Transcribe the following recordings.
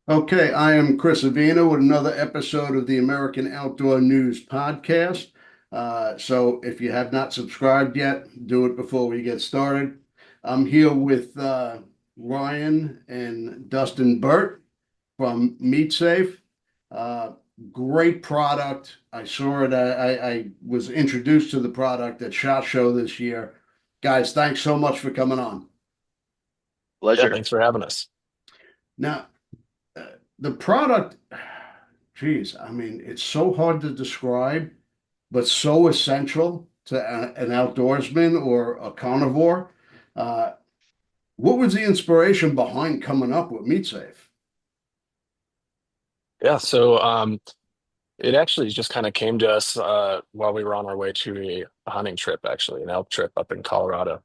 Okay, I am Chris Avina with another episode of the American Outdoor News Podcast. So if you have not subscribed yet, do it before we get started. I'm here with Ryan and Dustin Burt from MeatSafe. Uh, Great product. I saw it. I was introduced to the product at SHOT Show this year. Guys, thanks so much for coming on. Yeah, Pleasure. thanks for having us. Now, the product, geez, I mean, it's so hard to describe, but so essential to an outdoorsman or a carnivore. Uh, what was the inspiration behind coming up with Meat Safe? Yeah, it actually just kind of came to us while we were on our way to a hunting trip, actually, an elk trip up in Colorado.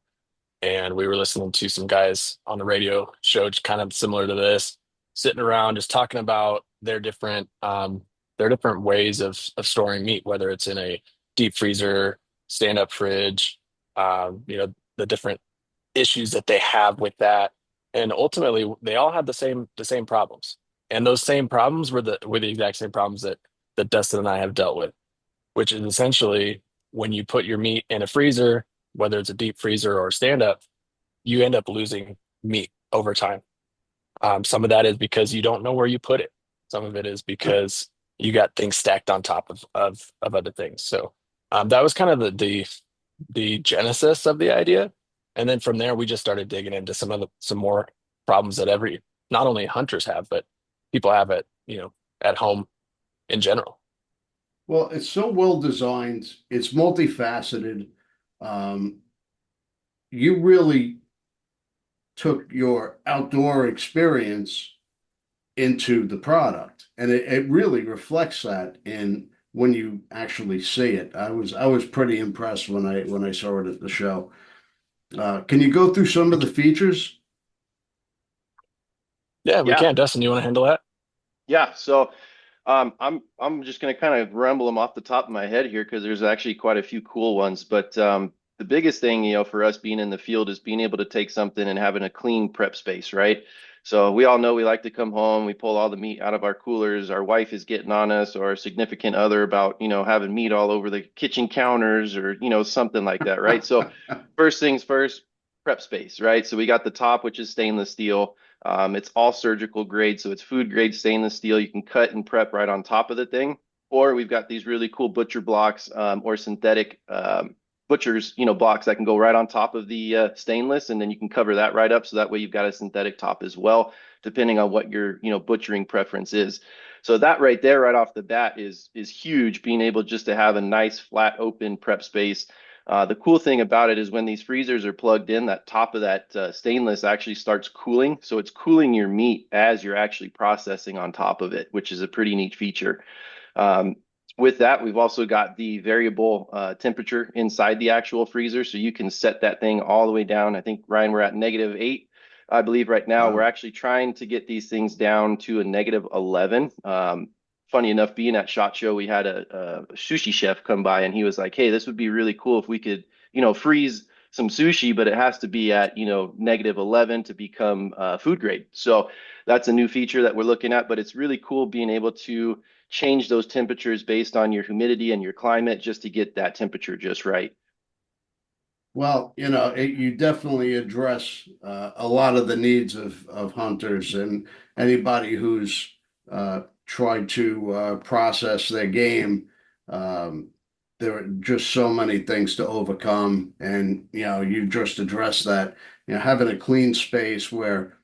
And we were listening to some guys on the radio show kind of similar to this, sitting around just talking about their different ways of storing meat, whether it's in a deep freezer, stand-up fridge, the different issues that they have with that. And ultimately they all had the same problems. And those same problems were the exact same problems that Dustin and I have dealt with, which is essentially when you put your meat in a freezer, whether it's a deep freezer or stand up, you end up losing meat over time. Some of that is because you don't know where you put it. Some of it is because you got things stacked on top of other things. That was kind of the genesis of the idea. And then from there, we just started digging into some more problems that every not only hunters have, but people have at home in general. Well, it's so well designed, it's multifaceted. Um, you really took your outdoor experience into the product, and it really reflects that in when you actually see it. I was pretty impressed when I saw it at the show. Can you go through some of Thank the you. features? Yeah, we Yeah, can. Dustin, you want to handle that? yeah. I'm just gonna kind of rumble them off the top of my head here because there's actually quite a few cool ones. But the biggest thing, for us being in the field is being able to take something and having a clean prep space, right? So we all know we like to come home, we pull all the meat out of our coolers. Our wife is getting on us, or our significant other about, having meat all over the kitchen counters, or something like that, right? So first things first, prep space, right? So we got the top, which is stainless steel. It's all surgical grade, so it's food grade stainless steel. You can cut and prep right on top of the thing. Or we've got these really cool butcher blocks, or synthetic butchers, blocks that can go right on top of the stainless, and then you can cover that right up. So that way you've got a synthetic top as well, depending on what your butchering preference is. So that right there, right off the bat, is huge. Being able just to have a nice flat open prep space. The cool thing about it is when these freezers are plugged in, that top of that stainless actually starts cooling. So it's cooling your meat as you're actually processing on top of it, which is a pretty neat feature. Um, with that, we've also got the variable temperature inside the actual freezer. So you can set that thing all the way down. I think, Ryan, we're at -8. I believe right now we're Wow. actually trying to get these things down to a -11. Funny enough, being at SHOT Show, we had a sushi chef come by and he was like, "Hey, this would be really cool if we could, freeze some sushi, but it has to be at, -11 to become food grade." So that's a new feature that we're looking at, but it's really cool being able to change those temperatures based on your humidity and your climate just to get that temperature just right. Well, you definitely address a lot of the needs of hunters and anybody who's tried to process their game. Um, there are just so many things to overcome, and you just addressed that. Having a clean space where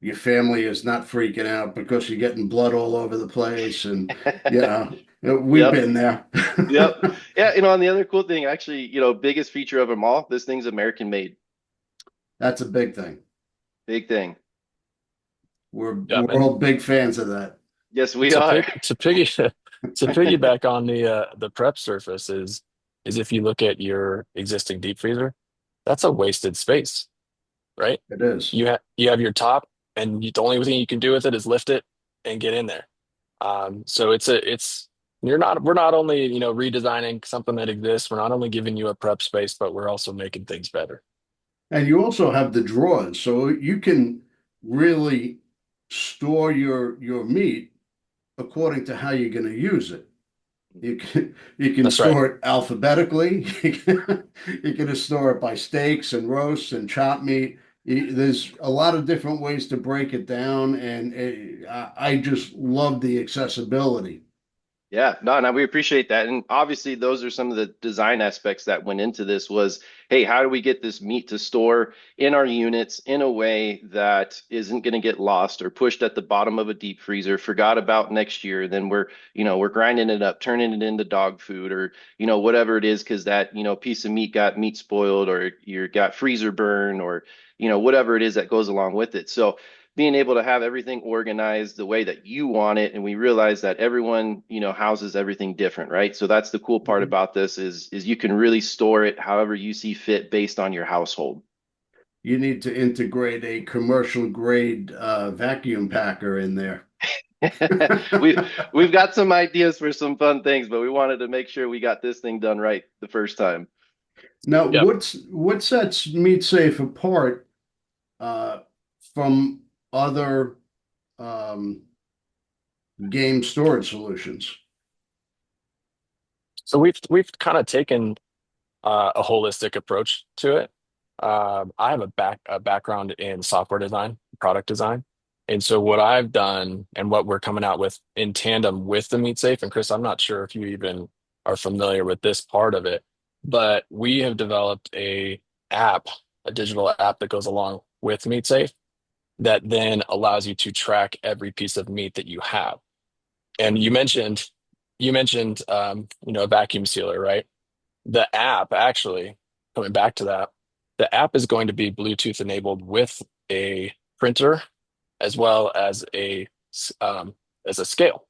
your family is not freaking out because you're getting blood all over the place, and we've Yep. been there. Yep. Yeah. And the other cool thing, actually, biggest feature of them all, this thing's American made. That's a big thing. Big thing. We're Yeah, we're all big fans of that. Yes, we to are. pick to piggy to piggyback on the prep surface is if you look at your existing deep freezer, that's a wasted space, right? It is. You have your top, and the only thing you can do with it is lift it and get in there. So it's we're not only redesigning something that exists, we're not only giving you a prep space, but we're also making things better. And you also have the drawers, so you can really store your meat according to how you're going to use it. You can That's right. store it alphabetically. You can store it by steaks and roasts and chopped meat. There's a lot of different ways to break it down, and I just love the accessibility. Yeah, no, we appreciate that. And obviously those are some of the design aspects that went into this was, hey, how do we get this meat to store in our units in a way that isn't going to get lost or pushed at the bottom of a deep freezer, forgot about next year, then we're grinding it up, turning it into dog food or, whatever it is, because that, piece of meat got meat spoiled or you got freezer burn or, whatever it is that goes along with it. So being able to have everything organized the way that you want it, and we realize that everyone houses everything different, right? So that's the cool part Mhm. about this is you can really store it however you see fit based on your household. You need to integrate a commercial grade vacuum packer in there. We've got some ideas for some fun things, but we wanted to make sure we got this thing done right the first time. Now, Yep. what sets MeatSafe apart uh, from other um, game storage solutions? So we've kind of taken a holistic approach to it. I have a background in software design, product design, and so what I've done and what we're coming out with in tandem with the Meat Safe, and Chris, I'm not sure if you even are familiar with this part of it, but we have developed app, a digital app that goes along with Meat Safe that then allows you to track every piece of meat that you have. And you mentioned a vacuum sealer, right? The app, actually, coming back to that, the app is going to be Bluetooth enabled with a printer as well um, as a scale.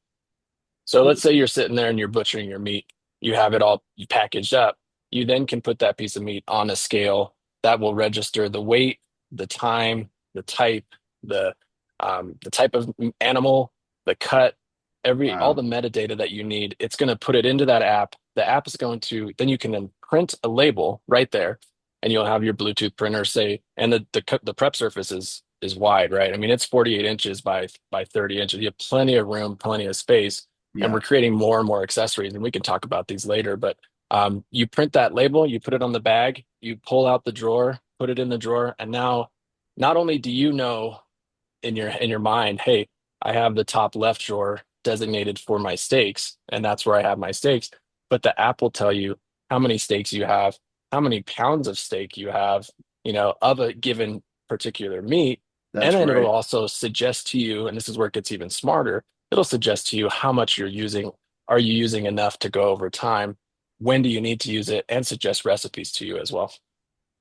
So let's say you're sitting there and you're butchering your meat, you have it all packaged up. You then can put that piece of meat on a scale that will register the weight, the time, the type of animal, the cut, all the Wow. metadata that you need. It's going to put it into that app. The app is going to then you can then print a label right there, and you'll have your Bluetooth printer say, and the prep surface is wide, right? I mean, it's 48 inches by 30 inches. You have plenty of room, plenty of space, and we're Yeah, creating more and more accessories, and we can talk about these later. But you print that label, you put it on the bag, you pull out the drawer, put it in the drawer, and now not only do you know in your mind, hey, I have the top left drawer designated for my steaks, and that's where I have my steaks. But the app will tell you how many steaks you have, how many pounds of steak you have, of a given particular meat. And that's then it'll great. also suggest to you, and this is where it gets even smarter, it'll suggest to you how much you're using. Are you using enough to go over time? When do you need to use it? And suggest recipes to you as well.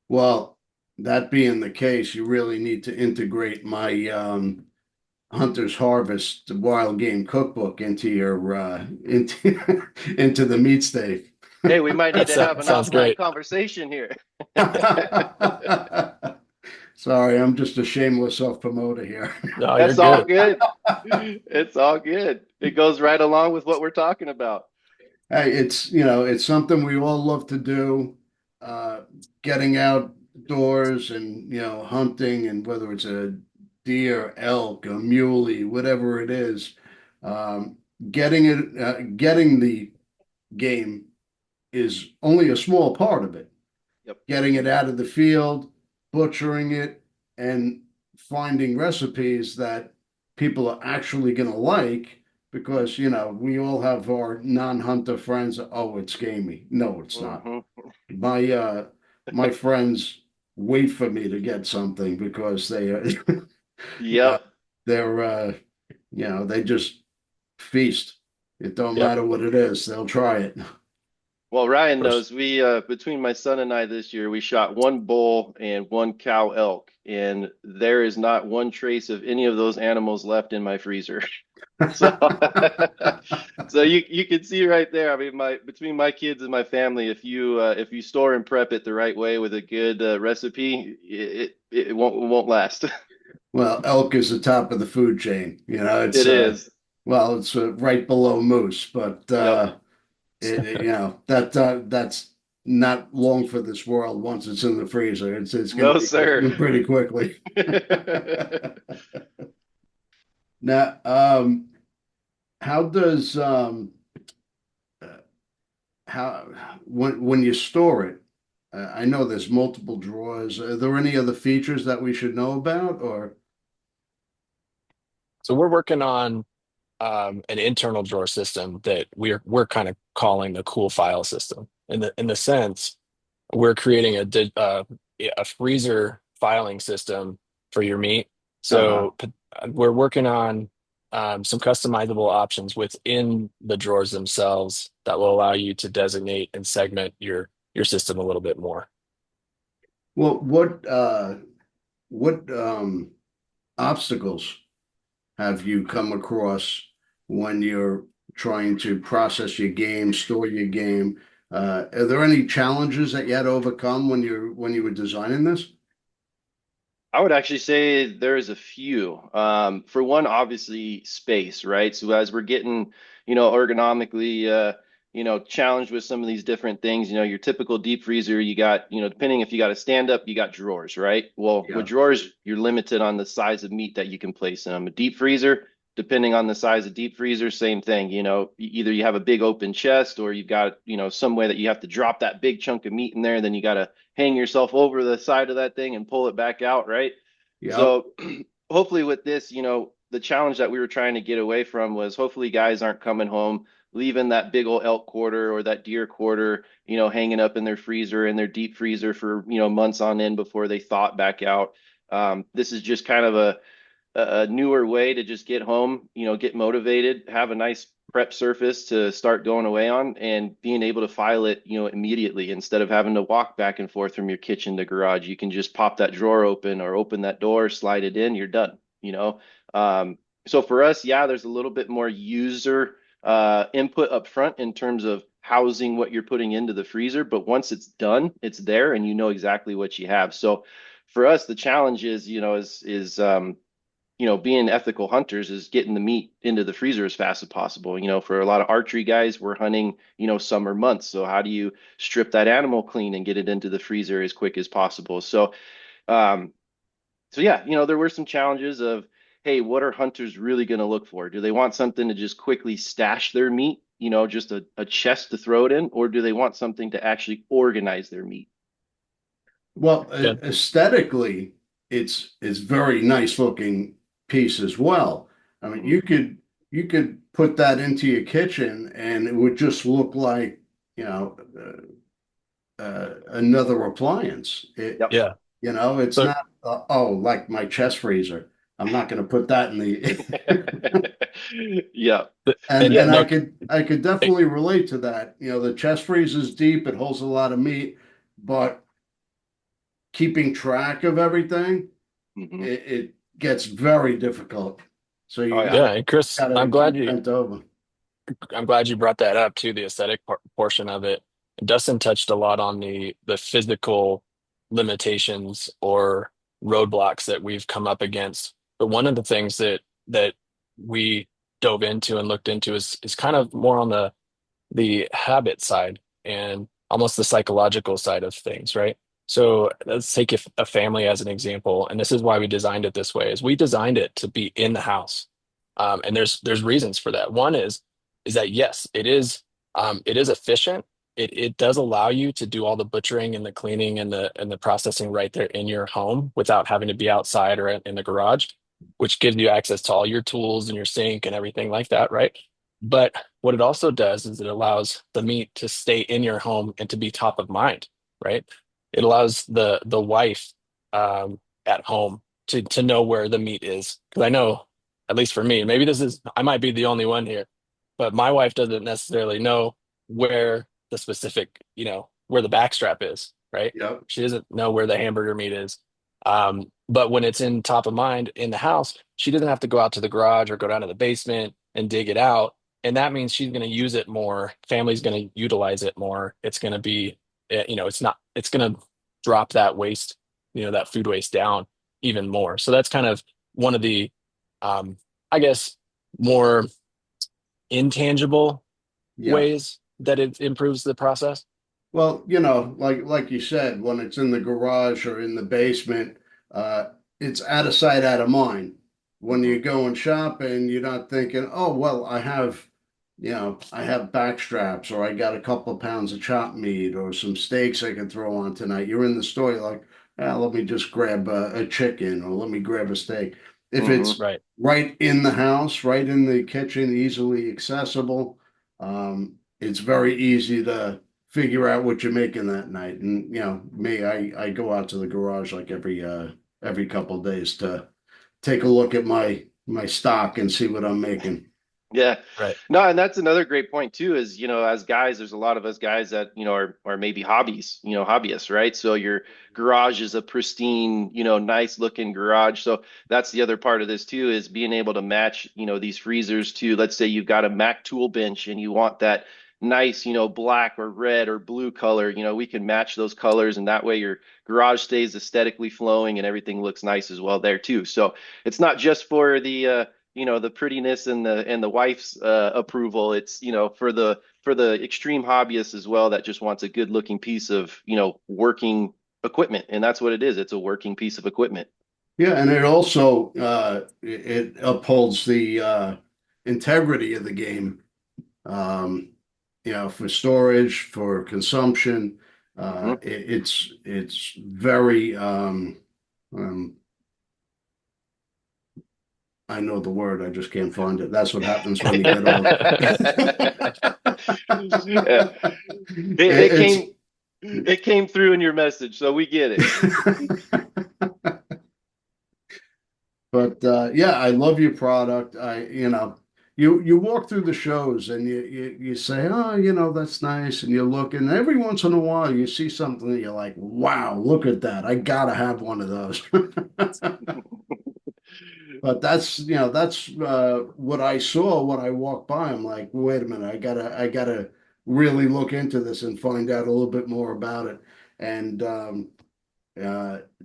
Well, that being the case, you really need to integrate my Hunter's Harvest wild game cookbook into your into the meat steak. Hey, we might need That to have an sounds offline great. conversation here. Sorry, I'm just a shameless self-promoter here. No, you're That's all good. good. It's all good. It goes right along with what we're talking about. Hey, it's something we all love to do, uh, getting outdoors and hunting, and whether it's a deer, elk, a muley, whatever it is, um, getting the game is only a small part of it. Yep. Getting it out of the field, butchering it, and finding recipes that people are actually going to like because, we all have our non-hunter friends. Oh, it's gamey. No, it's not. Hmm. My friends wait for me to get something because they uh, Yep. they're they just feast. It don't Yep. matter what it is, they'll try it. Well, Ryan First. knows we between my son and I this year we shot one bull and one cow elk, and there is not one trace of any of those animals left in my freezer. So so you can see right there. I mean, my between my kids and my family, if you store and prep it the right way with a good recipe, it won't last. Well, elk is the top of the food chain. It is. It's right below moose, but Yep. that's not long for this world. Once it's in the freezer, it's going to No, be sir. consumed pretty quickly. Now, how does uh, how when you store it? I know there's multiple drawers. Are there any other features that we should know about, or So we're working on an internal drawer system that we're kind of calling the cool file system. In the sense, we're creating a freezer filing system for your meat. uh-huh. So we're working on some customizable options within the drawers themselves that will allow you to designate and segment your system a little bit more. Well, what obstacles have you come across when you're trying to process your game, store your game? Are there any challenges that you had to overcome when you were designing this? I would actually say there's a few. For one, obviously space, right? So as we're getting, ergonomically, challenged with some of these different things, your typical deep freezer, you got, depending if you got a stand up, you got drawers, right? Well, with Yeah, drawers, you're limited on the size of meat that you can place in them. A deep freezer, depending on the size of deep freezer, same thing. Either you have a big open chest or you've got, some way that you have to drop that big chunk of meat in there, then you got to hang yourself over the side of that thing and pull it back out, right? yeah, So hopefully with this, the challenge that we were trying to get away from was hopefully guys aren't coming home leaving that big old elk quarter or that deer quarter, hanging up in their freezer in their deep freezer for, months on end before they thawed back out. This is just kind of a newer way to just get home, get motivated, have a nice prep surface to start going away on and being able to file it, immediately instead of having to walk back and forth from your kitchen to garage. You can just pop that drawer open or open that door, slide it in, you're done. So for us, yeah, there's a little bit more user input up front in terms of housing what you're putting into the freezer, but once it's done, it's there and you know exactly what you have. So for us, the challenge is, being ethical hunters is getting the meat into the freezer as fast as possible. For a lot of archery guys, we're hunting, summer months. So how do you strip that animal clean and get it into the freezer as quick as possible? Um, so yeah, there were some challenges of, hey, what are hunters really going to look for? Do they want something to just quickly stash their meat, just a chest to throw it in, or do they want something to actually organize their meat? well, Yeah. aesthetically, it's very nice looking piece as well. I mean, Mhm. you could put that into your kitchen and it would just look like, you know, another appliance. Yeah. It's So not, oh, like my chest freezer. I'm not going to put that in the, Yeah. and Yeah. and and look, I could definitely relate to that. The chest freeze is deep, it holds a lot of meat, but keeping track of everything, Mhm. it gets very difficult. So Oh you yeah. yeah, and Chris, gotta keep bent over. I'm glad you brought that up too, the aesthetic portion of it. Dustin touched a lot on the physical limitations or roadblocks that we've come up against. But one of the things that we dove into and looked into is kind of more on the habit side and almost the psychological side of things, right? So let's take a family as an example, and this is why we designed it this way: is we designed it to be in the house, and there's reasons for that. One is that yes, it is efficient. It does allow you to do all the butchering and the cleaning and the processing right there in your home without having to be outside or in the garage, which gives you access to all your tools and your sink and everything like that, right? But what it also does is it allows the meat to stay in your home and to be top of mind, right? It allows the wife at home to know where the meat is. Because I know, at least for me, maybe I might be the only one here, but my wife doesn't necessarily know where the specific, where the backstrap is, right? Yep. She doesn't know where the hamburger meat is. But when it's in top of mind in the house, she doesn't have to go out to the garage or go down to the basement and dig it out, and that means she's going to use it more. Family's going to utilize it more. It's going to be, it's going to drop that waste, that food waste down even more. So that's kind of one of the, um, I guess, more intangible Yeah. ways that it improves the process. Well, like you said, when it's in the garage or in the basement, it's out of sight, out of mind. when you go and shopping, you're not thinking, oh, well, I have back straps, or I got a couple of pounds of chopped meat, or some steaks I can throw on tonight. You're in the store, you're like, let me just grab a chicken, or let me grab a steak. If Hmm. it's Right. right in the house, right in the kitchen, easily accessible, it's very easy to figure out what you're making that night. And me, I go out to the garage like every couple of days to take a look at my stock and see what I'm making. Yeah. Right. No, and that's another great point too, is, as guys, there's a lot of us guys that, are maybe hobbyists, right? So your garage is a pristine, nice looking garage. So that's the other part of this too, is being able to match, these freezers to, let's say you've got a Mac tool bench and you want that nice, black or red or blue color, we can match those colors, and that way your garage stays aesthetically flowing and everything looks nice as well there too. So it's not just for the prettiness and the wife's approval. It's, for the extreme hobbyist as well that just wants a good looking piece of, working equipment. And that's what it is. It's a working piece of equipment. Yeah, and it also it upholds the integrity of the game. Um, for storage, for consumption. Hmm. It's very um, I know the word, I just can't find it. That's what happens when you get old. Yeah. It It's came it came through in your message, so we get it. But yeah, I love your product. You walk through the shows and you say, oh, that's nice, and you look, and every once in a while you see something that you're like, wow, look at that. I gotta have one of those. But that's what I saw when I walked by. I'm like, wait a minute, I gotta really look into this and find out a little bit more about it. And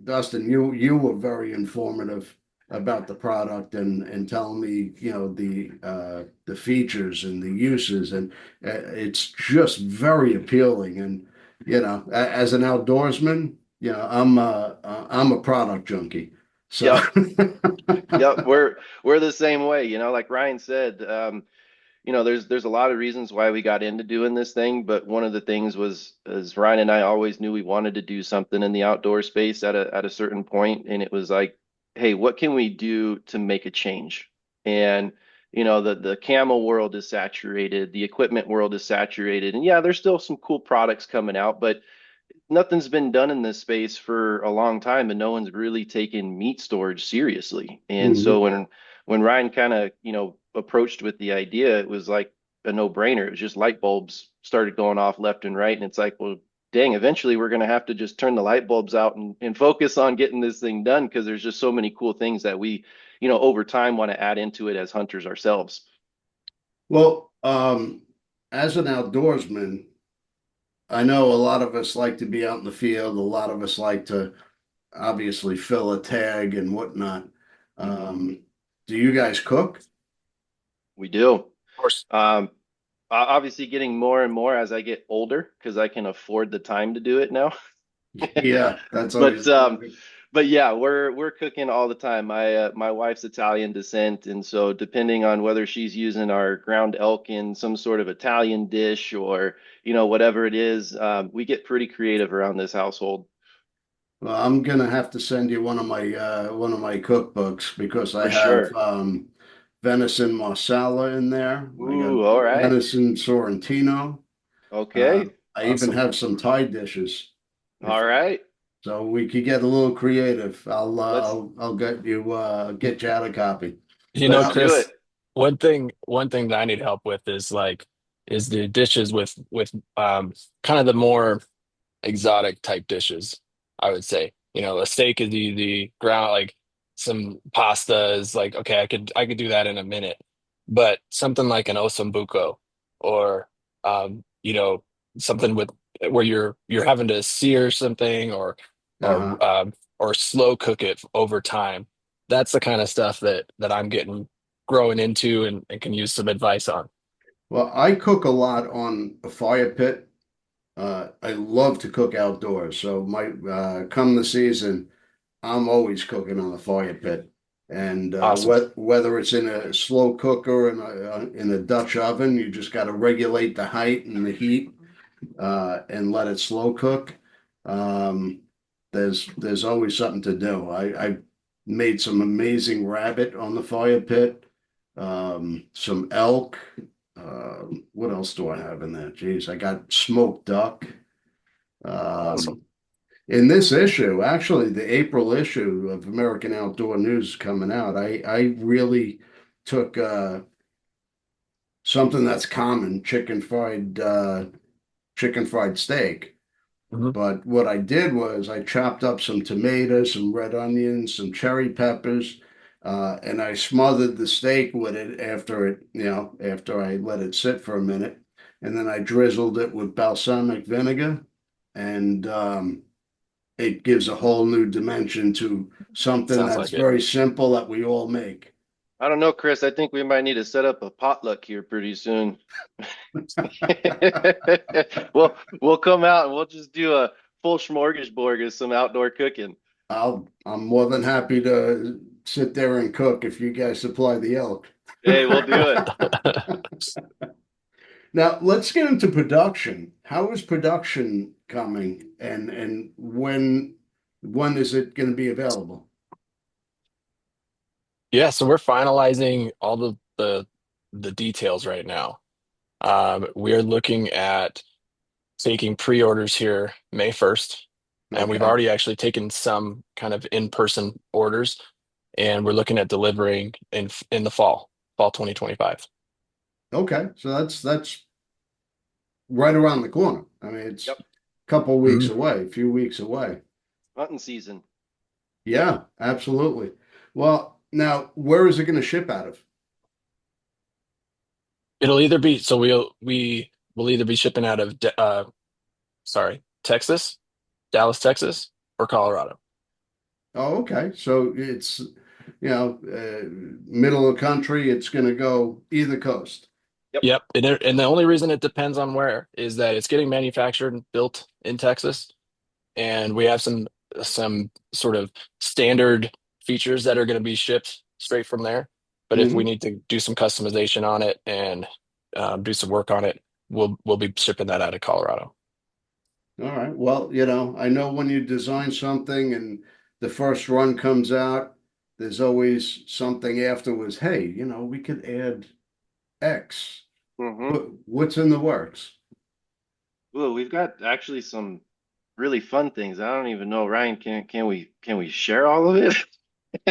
Dustin, you were very informative about the product and telling me, the features and the uses, and it's just very appealing. And as an outdoorsman, I'm a product junkie. So Yep. Yep. We're the same way, like Ryan said. There's a lot of reasons why we got into doing this thing, but one of the things was, as Ryan and I always knew we wanted to do something in the outdoor space at a certain point, and it was like, hey, what can we do to make a change? And the camo world is saturated, the equipment world is saturated, and yeah, there's still some cool products coming out, but nothing's been done in this space for a long time, and no one's really taken meat storage seriously. And so mhm. when Ryan kind of, approached with the idea, it was like a no-brainer. It was just light bulbs started going off left and right. And it's like, well, dang, eventually we're going to have to just turn the light bulbs out and focus on getting this thing done, because there's just so many cool things that we, over time want to add into it as hunters ourselves. Well, as an outdoorsman, I know a lot of us like to be out in the field. A lot of us like to obviously fill a tag and whatnot. Mhm. Um, do you guys cook? We do. course. Um, Obviously getting more and more as I get older, because I can afford the time to do it now. Yeah, that's But always but yeah, we're cooking all the time. My wife's Italian descent, and so depending on whether she's using our ground elk in some sort of Italian dish, or whatever it is, we get pretty creative around this household. well, I'm gonna have to send you one of my cookbooks because I For have sure. venison marsala in there. I got Ooh, all right. venison sorrentino. Okay. I even Awesome. have some Thai dishes. If All right. so, we could get a little creative. Let's I'll get you out a copy. But let's do Chris, it. one thing that I need help with is the dishes with kind of the more exotic type dishes, I would say. A steak is easy, ground like some pasta is like, okay, I could do that in a minute. But something like an osombuco or something with where you're having to sear something uh-huh. or slow cook it over time. That's the kind of stuff that I'm getting growing into and can use some advice on. Well, I cook a lot on a fire pit. I love to cook outdoors. So my come the season, I'm always cooking on the fire pit. And Awesome. whether it's in a slow cooker in a Dutch oven, you just got to regulate the height and the heat and let it slow cook. Um, there's always something to do. I made some amazing rabbit on the fire pit, some elk. What else do I have in there? Geez, I got smoked duck. Awesome. Um, in this issue, actually, the April issue of American Outdoor News coming out, I really took something that's common, chicken fried steak. Mhm. But what I did was I chopped up some tomatoes, some red onions, some cherry peppers, and I smothered the steak with it after I let it sit for a minute. And then I drizzled it with balsamic vinegar, and it gives a whole new dimension to something Sounds that's like it. very simple that we all make. I don't know, Chris. I think we might need to set up a potluck here pretty soon. We'll come out and we'll just do a full smorgasbord of some outdoor cooking. I'm more than happy to sit there and cook if you guys supply the elk. Hey, we'll do it. Now let's get into production. How is production coming, and when is it going to be available? Yeah, so we're finalizing all the details right now. We are looking at taking pre-orders here May 1st, and we've Okay. already actually taken some kind of in-person orders, and we're looking at delivering in the fall 2025. Okay. So that's right around the corner. I mean, it's Yep. a couple weeks Mhm. away, a few weeks away. Hunting season. Yeah, absolutely. Well, now where is it going to ship out of? It'll either be so we will either be shipping out of Texas, Dallas, Texas, or Colorado. Oh, okay. So it's middle of the country. It's going to go either coast. Yep. Yep, and the only reason it depends on where is that it's getting manufactured and built in Texas, and we have some sort of standard features that are going to be shipped straight from there. But if we Hmm. need to do some customization on it and do some work on it, we'll be shipping that out of Colorado. All right. Well, I know when you design something and the first run comes out, there's always something afterwards. Hey, we could add X. Mm-hmm. What's in the works? Well, we've got actually some really fun things. I don't even know, Ryan, can we share all of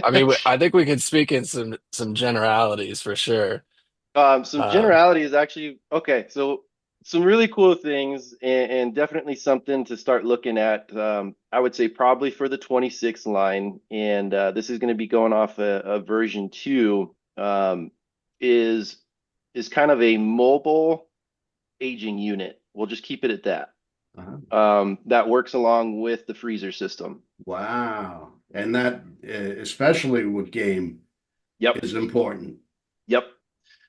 I mean, it? I think we could speak in some generalities for sure. Some Um, generality is actually okay. So some really cool things and definitely something to start looking at. I would say probably for the 26 line, and this is going to be going off a version two. Is is kind of a mobile aging unit. We'll just keep it at that. Uh-huh. That works along with the freezer system. Wow. And that, especially with game, Yep. is important. Yep.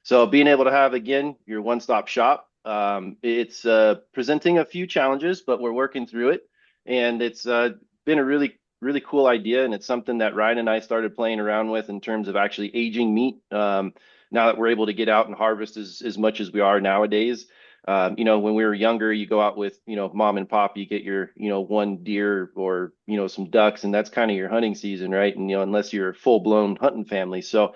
So being able to have again your one-stop shop, it's presenting a few challenges, but we're working through it, and it's been a really cool idea, and it's something that Ryan and I started playing around with in terms of actually aging meat. Now that we're able to get out and harvest as much as we are nowadays. When we were younger, you go out with, mom and pop, you get your, one deer or, some ducks, and that's kind of your hunting season, right? And, unless you're a full-blown hunting family. So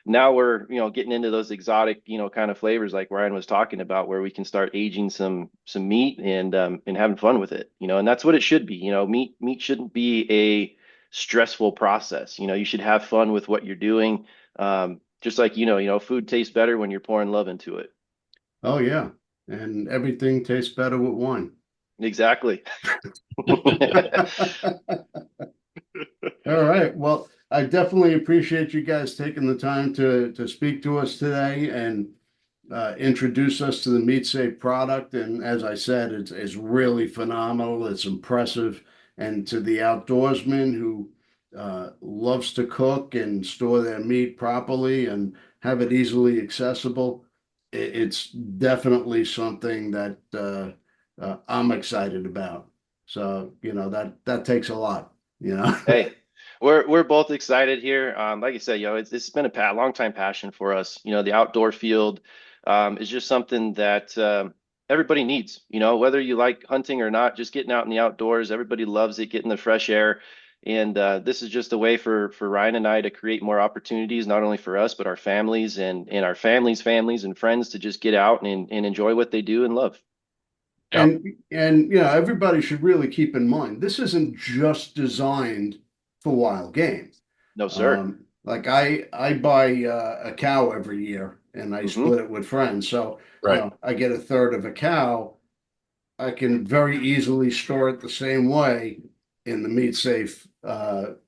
now we're getting into those exotic kind of flavors like Ryan was talking about, where we can start aging some meat and having fun with it, and that's what it should be. Meat shouldn't be a stressful process. You should have fun with what you're doing. Just like food tastes better when you're pouring love into it. Oh, yeah. And everything tastes better with wine. Exactly. All right. Well, I definitely appreciate you guys taking the time to speak to us today and introduce us to the MeatSafe product. And as I said, it's really phenomenal. It's impressive. And to the outdoorsman who loves to cook and store their meat properly and have it easily accessible, it's definitely something that I'm excited about. So, that takes a lot. Hey, We're both excited here. Like I said, it's been a long time passion for us. The outdoor field is just something that everybody needs. Whether you like hunting or not, just getting out in the outdoors, everybody loves it, getting the fresh air. And this is just a way for Ryan and I to create more opportunities, not only for us, but our families and our families and friends to just get out and enjoy what they do and love. Yep. And everybody should really keep in mind this isn't just designed for wild game. No, sir. Like I buy a cow every year and I Hmm. split it with friends. So, Right. I get a third of a cow. I can very easily store it the same way in the MeatSafe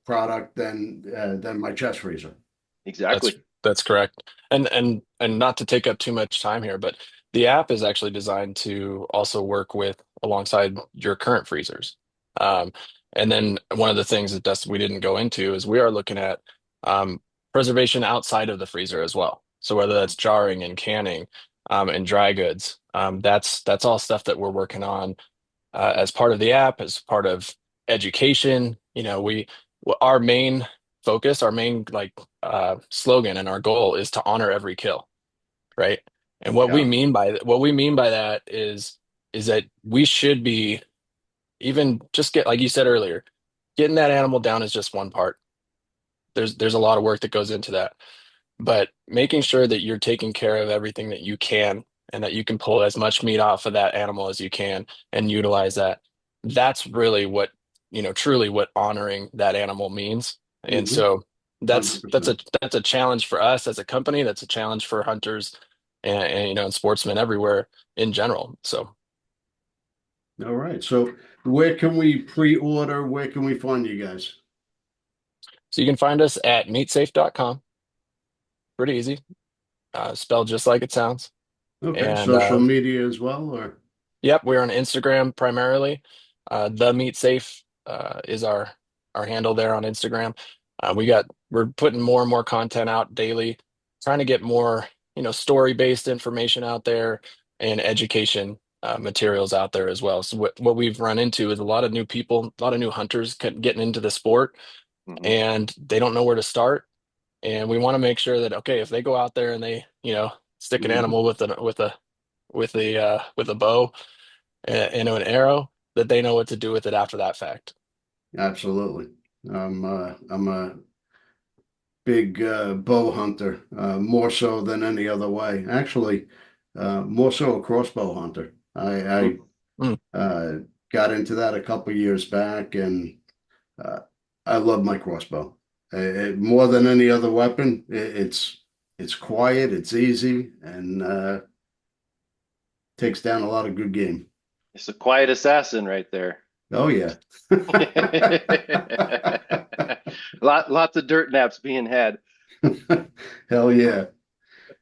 product than my chest freezer. That's Exactly. that's correct. And not to take up too much time here, but the app is actually designed to also work with alongside your current freezers. Um, and then one of the things that we didn't go into is we are looking at um, preservation outside of the freezer as well. So whether that's jarring and canning and dry goods, that's all stuff that we're working on as part of the app, as part of education. Our main focus, our main slogan and our goal is to honor every kill, right? And Yeah. what we mean by that is that we should be even just get like you said earlier, getting that animal down is just one part. There's a lot of work that goes into that, but making sure that you're taking care of everything that you can and that you can pull as much meat off of that animal as you can and utilize that. That's really what, truly what honoring that animal means. And Mhm. so that's that's a 100%. that's a challenge for us as a company. That's a challenge for hunters and sportsmen everywhere in general. So All right. So where can we pre-order? Where can we find you guys? so you can find us at meatsafe.com. Pretty easy. Spelled just like it sounds. Okay. And Social media as well, or yep, we're on Instagram primarily. The Meat Safe is our handle there on Instagram. We're putting more and more content out daily, trying to get more, story-based information out there and education materials out there as well. So what we've run into is a lot of new people, a lot of new hunters getting into the sport, Hmm. and they don't know where to start. And we want to make sure that okay, if they go out there and they, stick an Mhm. animal with a bow and an arrow that they know what to do with it after that fact. Absolutely. I'm a big bow hunter, more so than any other way. Actually, more so a crossbow hunter. I Mm. got into that a couple years back, and uh, I love my crossbow. More than any other weapon, it's quiet, it's easy, and takes down a lot of good game. It's a quiet assassin right there. Oh yeah. Lots of dirt naps being had. Hell yeah.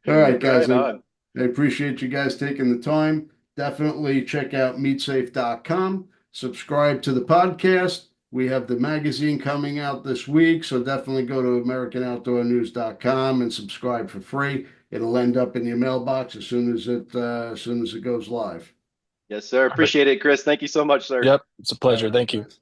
All right, guys. Right I on. I appreciate you guys taking the time. Definitely check out meatsafe.com. Subscribe to the podcast. We have the magazine coming out this week, so definitely go to americanoutdoornews.com and subscribe for free. It'll end up in your mailbox as soon as it goes live. Yes, sir. Perfect. Appreciate it, Chris. Thank you so much, sir. Yep, it's a All pleasure. right, Thank you. guys.